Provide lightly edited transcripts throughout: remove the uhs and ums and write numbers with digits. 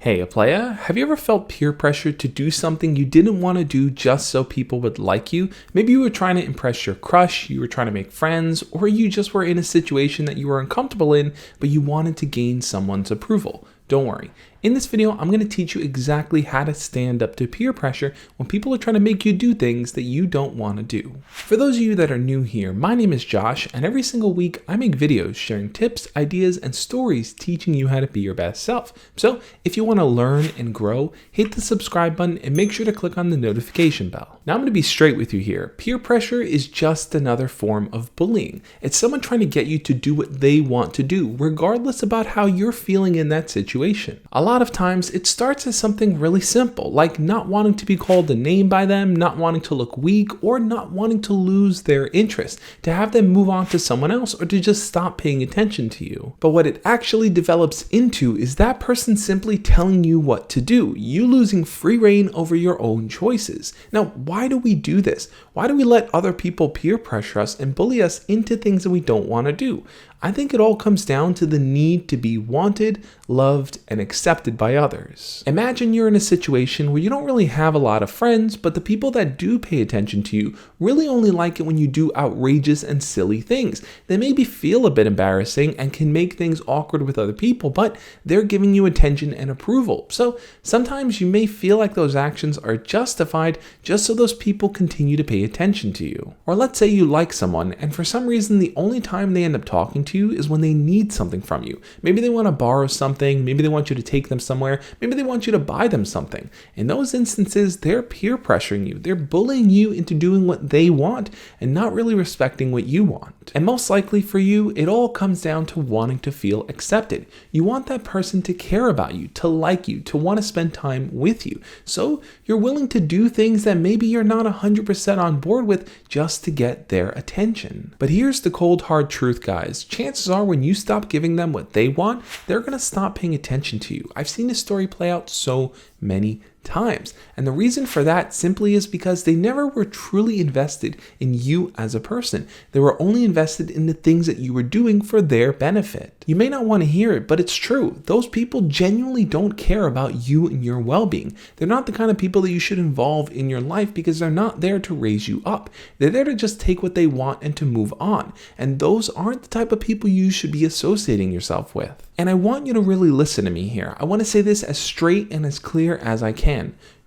Hey, a playa, have you ever felt peer pressure to do something you didn't want to do just so people would like you? Maybe you were trying to impress your crush, you were trying to make friends, or you just were in a situation that you were uncomfortable in, but you wanted to gain someone's approval. Don't worry. In this video, I'm going to teach you exactly how to stand up to peer pressure when people are trying to make you do things that you don't want to do. For those of you that are new here, my name is Josh, and every single week I make videos sharing tips, ideas, and stories teaching you how to be your best self. So if you want to learn and grow, hit the subscribe button and make sure to click on the notification bell. Now I'm going to be straight with you here. Peer pressure is just another form of bullying. It's someone trying to get you to do what they want to do, regardless about how you're feeling in that situation. A lot of times it starts as something really simple, like not wanting to be called a name by them, not wanting to look weak, or not wanting to lose their interest, to have them move on to someone else, or to just stop paying attention to you. But what it actually develops into is that person simply telling you what to do, you losing free reign over your own choices. Now, why do we do this? Why do we let other people peer pressure us and bully us into things that we don't want to do? I think it all comes down to the need to be wanted, loved, and accepted by others. Imagine you're in a situation where you don't really have a lot of friends, but the people that do pay attention to you really only like it when you do outrageous and silly things. They maybe feel a bit embarrassing and can make things awkward with other people, but they're giving you attention and approval. So sometimes you may feel like those actions are justified just so those people continue to pay attention to you. Or let's say you like someone, and for some reason the only time they end up talking to you is when they need something from you. Maybe they want to borrow something, maybe they want you to take them somewhere, maybe they want you to buy them something. In those instances, they're peer pressuring you. They're bullying you into doing what they want and not really respecting what you want. And most likely for you, it all comes down to wanting to feel accepted. You want that person to care about you, to like you, to want to spend time with you. So you're willing to do things that maybe you're not 100% on board with just to get their attention. But here's the cold hard truth, guys. Chances are when you stop giving them what they want, they're going to stop paying attention to you. I've seen this story play out so many times. And the reason for that simply is because they never were truly invested in you as a person. They were only invested in the things that you were doing for their benefit. You may not want to hear it, but it's true. Those people genuinely don't care about you and your well-being. They're not the kind of people that you should involve in your life because they're not there to raise you up. They're there to just take what they want and to move on. And those aren't the type of people you should be associating yourself with. And I want you to really listen to me here. I want to say this as straight and as clear as I can.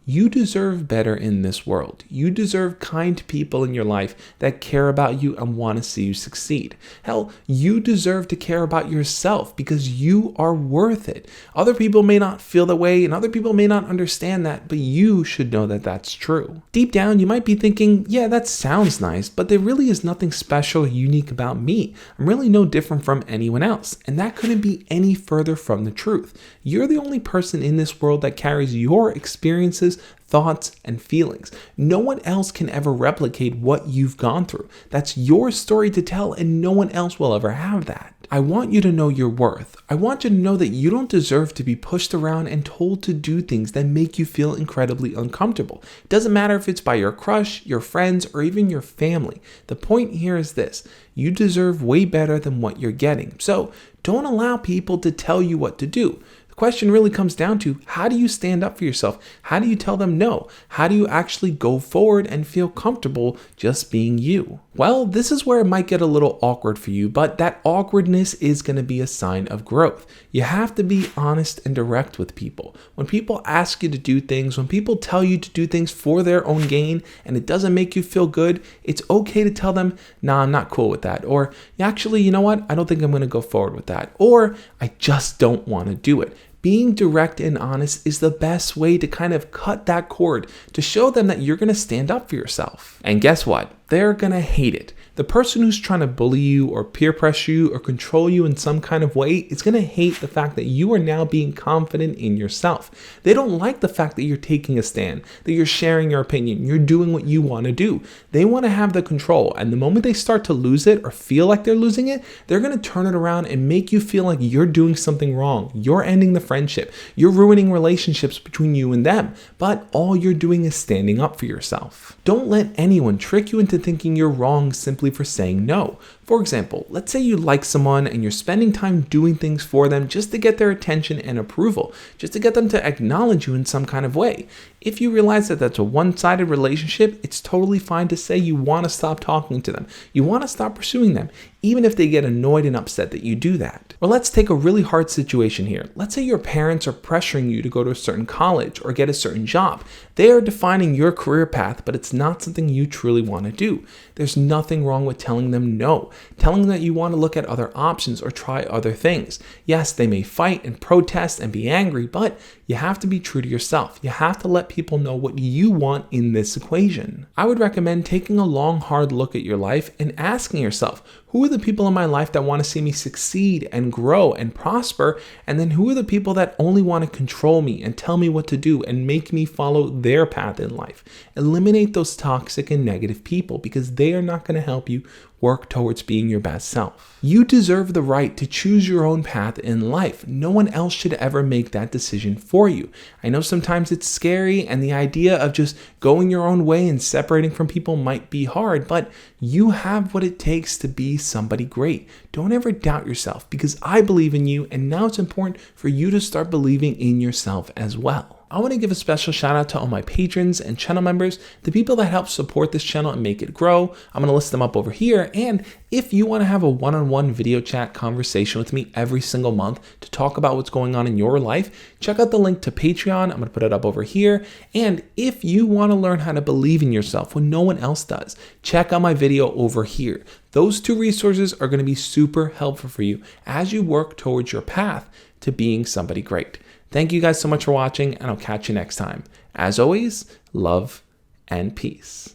You deserve better in this world. You deserve kind people in your life that care about you and want to see you succeed. Hell, you deserve to care about yourself because you are worth it. Other people may not feel that way and other people may not understand that, but you should know that that's true. Deep down, you might be thinking, yeah, that sounds nice, but there really is nothing special or unique about me. I'm really no different from anyone else, and that couldn't be any further from the truth. You're the only person in this world that carries your experiences, thoughts, and feelings. No one else can ever replicate what you've gone through. That's your story to tell, and no one else will ever have that. I want you to know your worth. I want you to know that you don't deserve to be pushed around and told to do things that make you feel incredibly uncomfortable. It doesn't matter if it's by your crush, your friends, or even your family. The point here is this: you deserve way better than what you're getting. So don't allow people to tell you what to do. The question really comes down to, how do you stand up for yourself? How do you tell them no? How do you actually go forward and feel comfortable just being you? Well, this is where it might get a little awkward for you, but that awkwardness is going to be a sign of growth. You have to be honest and direct with people. When people ask you to do things, when people tell you to do things for their own gain and it doesn't make you feel good, it's okay to tell them, nah, I'm not cool with that. Or actually, you know what? I don't think I'm going to go forward with that. Or I just don't want to do it. Being direct and honest is the best way to kind of cut that cord, to show them that you're going to stand up for yourself. And guess what? They're going to hate it. The person who's trying to bully you or peer pressure you or control you in some kind of way is going to hate the fact that you are now being confident in yourself. They don't like the fact that you're taking a stand, that you're sharing your opinion, you're doing what you want to do. They want to have the control, and the moment they start to lose it or feel like they're losing it, they're going to turn it around and make you feel like you're doing something wrong. You're ending the friendship. You're ruining relationships between you and them, but all you're doing is standing up for yourself. Don't let anyone trick you into thinking you're wrong simply for saying no. For example, let's say you like someone and you're spending time doing things for them just to get their attention and approval, just to get them to acknowledge you in some kind of way. If you realize that that's a one-sided relationship, it's totally fine to say you want to stop talking to them. You want to stop pursuing them, even if they get annoyed and upset that you do that. Or let's take a really hard situation here. Let's say your parents are pressuring you to go to a certain college or get a certain job. They are defining your career path, but it's not something you truly want to do. There's nothing wrong with telling them no, telling them that you want to look at other options or try other things. Yes, they may fight and protest and be angry, but you have to be true to yourself. You have to let people know what you want in this equation. I would recommend taking a long, hard look at your life and asking yourself, who are the people in my life that want to see me succeed and grow and prosper? And then who are the people that only want to control me and tell me what to do and make me follow their path in life? Eliminate those toxic and negative people because they are not going to help you work towards being your best self. You deserve the right to choose your own path in life. No one else should ever make that decision for you. I know sometimes it's scary and the idea of just going your own way and separating from people might be hard, but you have what it takes to be somebody great. Don't ever doubt yourself because I believe in you, and now it's important for you to start believing in yourself as well. I want to give a special shout out to all my patrons and channel members, the people that help support this channel and make it grow. I'm going to list them up over here. And if you want to have a one-on-one video chat conversation with me every single month to talk about what's going on in your life, check out the link to Patreon. I'm going to put it up over here. And if you want to learn how to believe in yourself when no one else does, check out my video over here. Those two resources are going to be super helpful for you as you work towards your path to being somebody great. Thank you guys so much for watching, and I'll catch you next time. As always, love and peace.